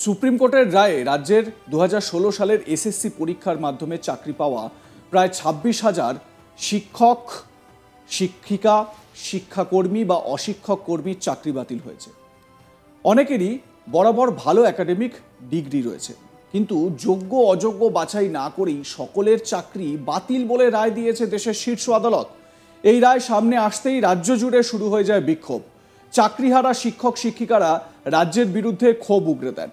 Supreme কোর্টের রায়ে রাজ্যের 2016 সালের এসএসসি পরীক্ষার মাধ্যমে চাকরি পাওয়া প্রায় 26,000 শিক্ষক, শিক্ষিকা, শিক্ষাকর্মী বা অশিক্ষক কর্মীর চাকরি বাতিল হয়েছে। অনেকেরই বরাবর ভালো একাডেমিক ডিগ্রি রয়েছে, কিন্তু যোগ্য অযোগ্য বাছাই না করেই সকলের চাকরি বাতিল বলে রায় দিয়েছে দেশের শীর্ষ আদালত। এই রায় সামনে আসতেই রাজ্য জুড়ে শুরু হয়ে যায় বিক্ষোভ। চাকরিহারা শিক্ষক শিক্ষিকারা রাজ্যের বিরুদ্ধে ক্ষোভ উগরে দেন।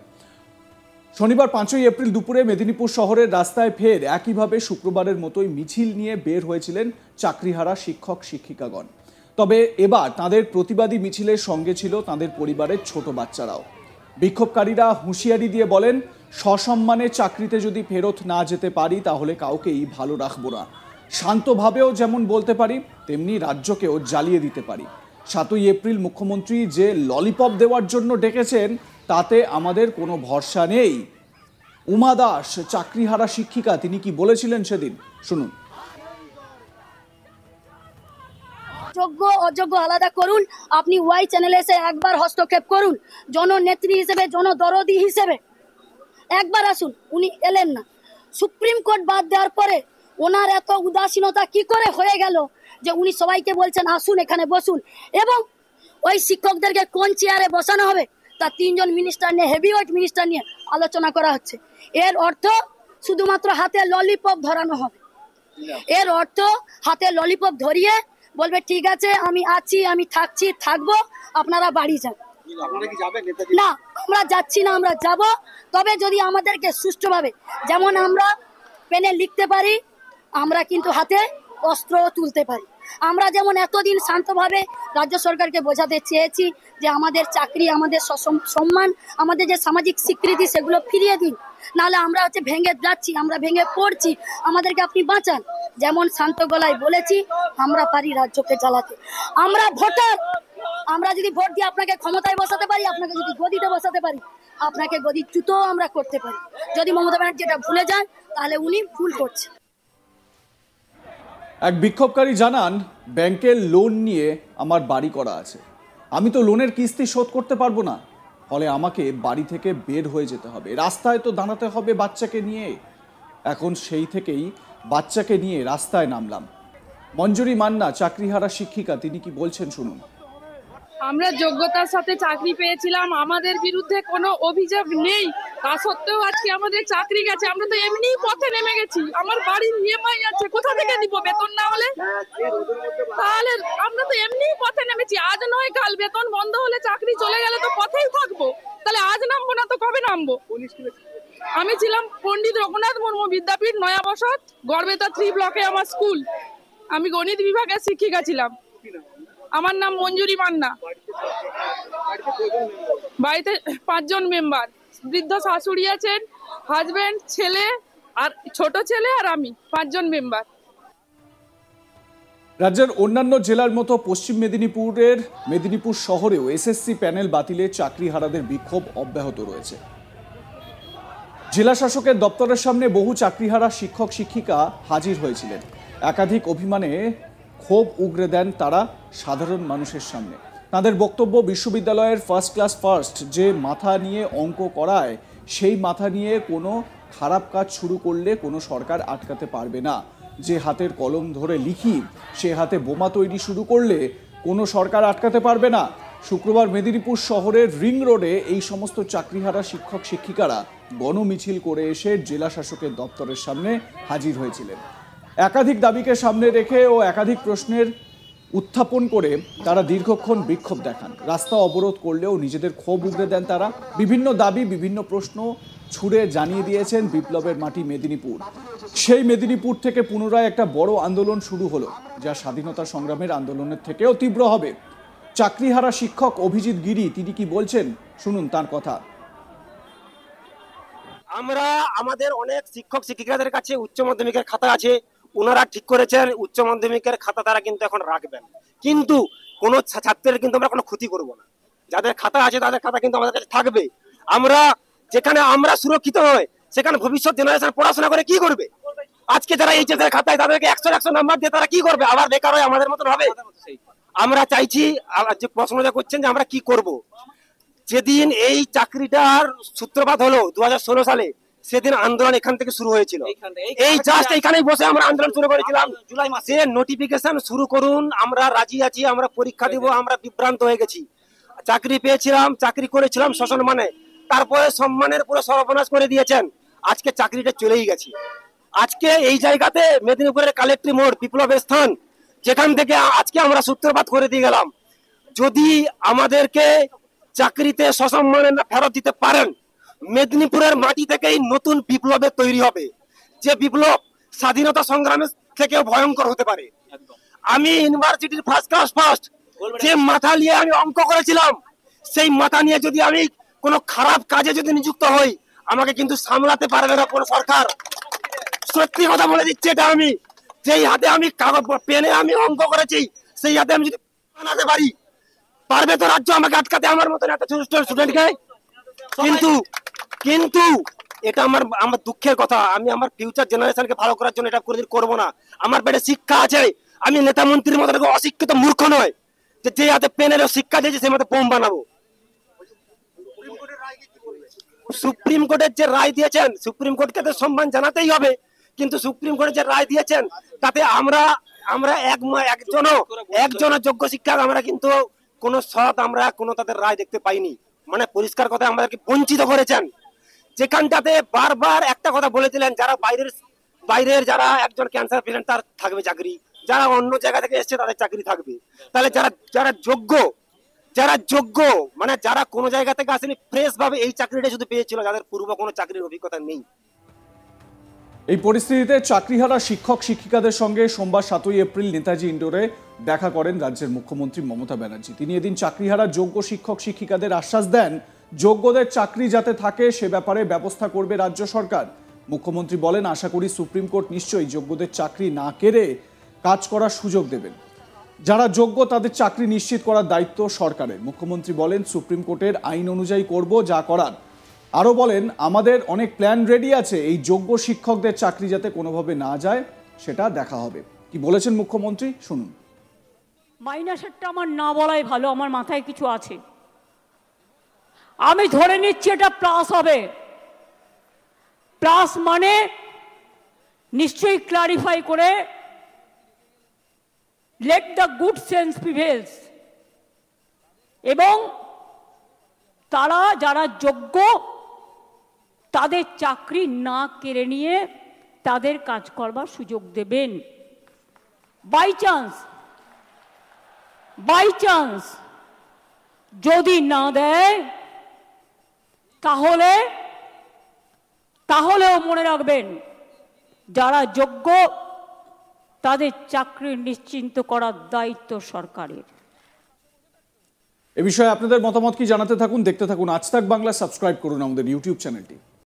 শনিবার 5ই এপ্রিল দুপুরে মেদিনীপুর শহরের রাস্তায় ফের একইভাবে শুক্রবারের মতোই মিছিল নিয়ে বের হয়েছিলেন চাকরিহারা শিক্ষক শিক্ষিকাগণ। তবে এবার তাদের প্রতিবাদী মিছিলের সঙ্গে ছিল তাদের পরিবারের ছোট বাচ্চারাও। বিক্ষোভকারীরা হুঁশিয়ারি দিয়ে বলেন, সসম্মানে চাকরিতে যদি ফেরত না যেতে পারি তাহলে কাউকেই ভালো রাখবো না। শান্তভাবেও যেমন বলতে পারি, তেমনি রাজ্যকেও জ্বালিয়ে দিতে পারি। 7ই এপ্রিল মুখ্যমন্ত্রী যে ললিপপ দেওয়ার জন্য ডেকেছেন তাতে আমাদের কোনো ভরসা নেই। উমা দাস, চাকরিহারা শিক্ষিকা, তিনি কি বলেছিলেন সেদিন, শুনুন। যোগ্য অযোগ্য আলাদা করুন। আপনি ওয়াই চ্যানেলে এসে একবার হস্তক্ষেপ করুন, জননেত্রী হিসেবে, জনদরদি হিসেবে একবার আসুন। উনি এলেন না। সুপ্রিম কোর্ট বাদ দেওয়ার পরে ওনার এত উদাসীনতা কি করে হয়ে গেল যে উনি সবাইকে বলছেন আসুন এখানে বসুন, এবং ওই শিক্ষকদেরকে কোন চেয়ারে বসানো হবে তা 3 জন মিনিস্টার নিয়ে, হেভিওয়েট মিনিস্টার নিয়ে আলোচনা করা হচ্ছে। এর অর্থ শুধুমাত্র হাতে ললিপপ ধরানো হবে। এর অর্থ হাতে ললিপপ ধরিয়ে বলবে ঠিক আছে আমি আছি, আমি থাকছি, থাকবো, আপনারা বাড়ি যান। না, আমরা যাচ্ছি না, আমরা যাব। তবে যদি আমাদেরকে সুষ্ঠুভাবে, যেমন আমরা পেনে লিখতে পারি, আমরা কিন্তু হাতে অস্ত্র তুলতে পারি। আমরা যেমন এতদিন শান্তভাবে রাজ্য সরকারকে বোঝাতে চেয়েছি যে আমাদের চাকরি, আমাদের সম্মান, আমাদের যে সামাজিক স্বীকৃতি সেগুলো ফিরিয়ে দিন, নাহলে আমরা ভেঙে যাচ্ছি, আমরা ভেঙে পড়ছি, আমাদেরকে আপনি বাঁচান। যেমন শান্ত গলায় বলেছি, আমরা পারি রাজ্যকে জ্বালাতে। আমরা ভোটার, আমরা যদি ভোট দিয়ে আপনাকে ক্ষমতায় বসাতে পারি, আপনাকে যদি গদিতে বসাতে পারি, আপনাকে গদিচ্যুতও আমরা করতে পারি। যদি মমতা ব্যানার্জি এটা ভুলে যান তাহলে উনি ভুল করছেন। এক বিক্ষোভকারী জানান, ব্যাংকের লোন নিয়ে আমার বাড়ি করা আছে, আমি তো লোনের কিস্তি শোধ করতে পারবো না, ফলে আমাকে বাড়ি থেকে বের হয়ে যেতে হবে, রাস্তায় তো দাঁড়াতে হবে বাচ্চাকে নিয়ে। এখন সেই থেকেই বাচ্চাকে নিয়ে রাস্তায় নামলাম। মঞ্জুরি মান্না, চাকরিহারা শিক্ষিকা, তিনি কি বলছেন শুনুন। আমরা যোগ্যতার সাথে চাকরি পেয়েছিলাম, আমাদের বিরুদ্ধে কোনো অভিযোগ নেই, তা সত্ত্বেও আজকে আমাদের চাকরি গেছে। আমরা তো এমনি পথে নেমে গেছি, আমার বাড়ির ইএমআই আছে, কোথা থেকে দিব বেতন না হলে? তাহলে আমরা তো এমনি পথে নেমেছি। আজ নয় কাল বেতন বন্ধ হলে, চাকরি চলে গেলে তো পথেই থাকবো। তাহলে আজ নামবো না তো কবে নামবো? আমি ছিলাম পণ্ডিত রঘুনাথ মুর্মু বিদ্যাপীঠ, নয়া বসত, গড়বেতা 3 ব্লকে আমার স্কুল। আমি গণিত বিভাগের শিক্ষিকা ছিলাম। আমার নাম মঞ্জুরি মান্না। বাড়িতে 5 জন মেম্বার, বৃদ্ধ শাশুড়ি আছেন, হাজবেন্ড, ছেলে আর ছোট ছেলে আর আমি, 5 জন মেম্বার। রাজ্যের অন্যান্য জেলার মতো পশ্চিম মেদিনীপুর শহরেও এসএসসি প্যানেল বাতিলে চাকরিহারাদের বিক্ষোভ অব্যাহত রয়েছে। জেলা শাসকের দপ্তরের সামনে বহু চাকরিহারা শিক্ষক শিক্ষিকা হাজির হয়েছিলেন। একাধিক অভিমানে ক্ষোভ উগরে দেন তারা সাধারণ মানুষের সামনে। তাদের বক্তব্য, বিশ্ববিদ্যালয়ের ফার্স্ট ক্লাস ফার্স্ট যে মাথা নিয়ে অঙ্ক করায়, সেই মাথা নিয়ে কোনো খারাপ কাজ শুরু করলে কোনো সরকার আটকাতে পারবে না। যে হাতের কলম ধরে লিখি, সে হাতে বোমা তৈরি শুরু করলে কোনো সরকার আটকাতে পারবে না। শুক্রবার মেদিনীপুর শহরের রিং রোডে এই সমস্ত চাকরিহারা শিক্ষক শিক্ষিকারা গণমিছিল করে এসে জেলা শাসকের দপ্তরের সামনে হাজির হয়েছিলেন। একাধিক দাবিকে সামনে রেখে ও একাধিক প্রশ্নের উত্থাপন করে তারা দীর্ঘক্ষণ বিক্ষোভ দেখান। রাস্তা অবরোধ করলেও নিজেদের ক্ষোভ উগরে দেন তারা। বিভিন্ন দাবি, বিভিন্ন প্রশ্ন ছুড়ে জানিয়ে দিয়েছেন বিপ্লবের মাটি মেদিনীপুর। সেই মেদিনীপুর থেকে পুনরায় একটা বড় আন্দোলন শুরু হলো, যা স্বাধীনতা সংগ্রামের আন্দোলনের থেকেও তীব্র হবে। চাকরিহারা শিক্ষক অভিজিৎ গিরি, তিনি কি বলছেন শুনুন তার কথা। আমরা আমাদের অনেক শিক্ষক শিক্ষিকাদের কাছে উচ্চ মাধ্যমিকের খাতা আছে, ওনারা ঠিক করেছেন উচ্চ মাধ্যমিকের খাতা তারা কিন্তু এখন রাখবেন, কিন্তু কোনো ছাত্রের কিন্তু আমরা কোনো ক্ষতি করব না। যাদের খাতা আছে তাদের খাতা কিন্তু আমাদের কাছে থাকবে। আমরা যেখানে আমরা সুরক্ষিত হয়, সেখানে ভবিষ্যৎ জেনারেশন পড়াশোনা করে কি করবে? আজকে যারা এইচএস এর খাতায় তাদেরকে 100 নাম্বার দিয়ে তারা কি করবে? আবার বেকার হয়ে আমাদের মতন হবে? আমরা চাইছি, যে প্রশ্ন করছেন যে আমরা কি করব, যেদিন এই চাকরিটার সূত্রপাত হলো 2016 সালে, সেদিন আন্দোলন এখান থেকে শুরু হয়েছিল। এই জাস্ট এখানেই বসে আমরা আন্দোলন শুরু করেছিলাম জুলাই মাসে। নোটিফিকেশন শুরু করুন, আমরা রাজি আছি, আমরা পরীক্ষা দিব, আমরা বিভ্রান্ত হয়ে গেছি। চাকরি পেয়েছিলাম, চাকরি করেছিলাম সসম্মানে, তারপরে সম্মানের পুরো সর্বনাশ করে দিয়েছেন। আজকে চাকরিটা চলেই গেছে। আজকে এই জায়গাতে মেদিনীপুরের কালেক্টরি মোড়, বিপ্লবের স্থান, যেখান থেকে আজকে আমরা সূত্রপাত করে দিয়ে গেলাম। যদি আমাদেরকে চাকরিতে সসম্মানে না ফেরত দিতে পারেন, মেদিনীপুরের মাটি থেকেই নতুন বিপ্লবের তৈরি হবে, যে বিপ্লব স্বাধীনতা সংগ্রামের থেকেও ভয়ঙ্কর হতে পারে। আমি ইউনিভার্সিটির ফার্স্ট ক্লাস ফার্স্ট, যে মাথা নিয়ে আমি অঙ্ক করেছিলাম, সেই মাথা নিয়ে যদি আমি কোনো খারাপ কাজে যদি নিযুক্ত হই, আমাকে কিন্তু সামলাতে পারবে না কোনো সরকার। সত্যি কথা বলে দিচ্ছি এটা। আমি যেই হাতে আমি কাগজ পেনে আমি অঙ্ক করেছি, সেই হাতে আমি যদি বানাতে পারি, পারবে তো রাজ্য আমাকে আটকাতে, আমার মতন একটা স্টুডেন্টকে? কিন্তু কিন্তু এটা আমার দুঃখের কথা। আমি আমার ফিউচার জেনারেশনকে ভালো করার জন্য এটা কোনোদিন করবো না। আমার পেটে শিক্ষা আছে। আমি নেতা মন্ত্রীর মতো অশিক্ষিত মূর্খ নয় যে হাতে পেনের শিক্ষা দিয়েছে সেই মতো বোম বানাবো। সুপ্রিম কোর্টের যে রায় দিয়েছেন, সুপ্রিম কোর্টকে তো সম্মান জানাতেই হবে, কিন্তু সুপ্রিম কোর্টের যে রায় দিয়েছেন তাতে আমরা একজন যোগ্য শিক্ষক আমরা কিন্তু কোনো সৎ আমরা কোনো তাদের রায় দেখতে পাইনি। মানে পরিষ্কার কথা, আমাদেরকে বঞ্চিত করেছেন। যেখানটাতে বারবার একটা কথা বলেছিলেন, যারা বাইরের যারা একজন ক্যান্সার পেশেন্ট তার থাকবে চাকরি, যারা অন্য জায়গা থেকে এসছে তাদের চাকরি থাকবে। তাহলে যারা যোগ্য মানে যারা কোনো জায়গা থেকে আসেনি, ফ্রেশ ভাবে এই চাকরিটা শুধু পেয়েছিল, যাদের পূর্ব কোনো চাকরির অভিজ্ঞতা নেই। এই পরিস্থিতিতে চাকরিহারা শিক্ষক শিক্ষিকাদের সঙ্গে সোমবার 7ই এপ্রিল নেতাজি ইন্ডোরে দেখা করেন রাজ্যের মুখ্যমন্ত্রী মমতা ব্যানার্জি। তিনি এদিন চাকরিহারা যোগ্য শিক্ষক শিক্ষিকাদের আশ্বাস দেন, যোগ্যদের চাকরি যাতে থাকে সে ব্যাপারে ব্যবস্থা করবে রাজ্য সরকার। মুখ্যমন্ত্রী বলেন, আশা করি সুপ্রিম কোর্ট নিশ্চয়ই যোগ্যদের চাকরি না কেড়ে কাজ করার সুযোগ দেবেন। যারা যোগ্য তাদের চাকরি নিশ্চিত করার দায়িত্ব সরকারের। মুখ্যমন্ত্রী বলেন, সুপ্রিম কোর্টের আইন অনুযায়ী করব যা করার। আরও বলেন, আমাদের অনেক প্ল্যান রেডি আছে, এই যোগ্য শিক্ষকদের চাকরি যাতে কোনোভাবে না যায় সেটা দেখা হবে। কি বলেছেন মুখ্যমন্ত্রী শুনুন। মাইনাসেরটা আমার না বলাই ভালো, আমার মাথায় কিছু আছে। আমি ধরে নিচ্ছি এটা প্লাস হবে। প্লাস মানে নিশ্চয়ই ক্লারিফাই করে let the good sense prevails, এবং তারা যারা যোগ্য তাদের চাকরি না কেড়ে নিয়ে তাদের কাজ করবার সুযোগ দেবেন। বাই চান্স যদি না দেয় তাহলেও মনে রাখবেন, যারা যোগ্য তাদের চাকরি নিশ্চিন্ত করার দায়িত্ব সরকারের। এ বিষয়ে আপনাদের মতামত কি জানাতে থাকুন, দেখতে থাকুন আজ তাক বাংলা। সাবস্ক্রাইব করুন আমাদের ইউটিউব চ্যানেলটি।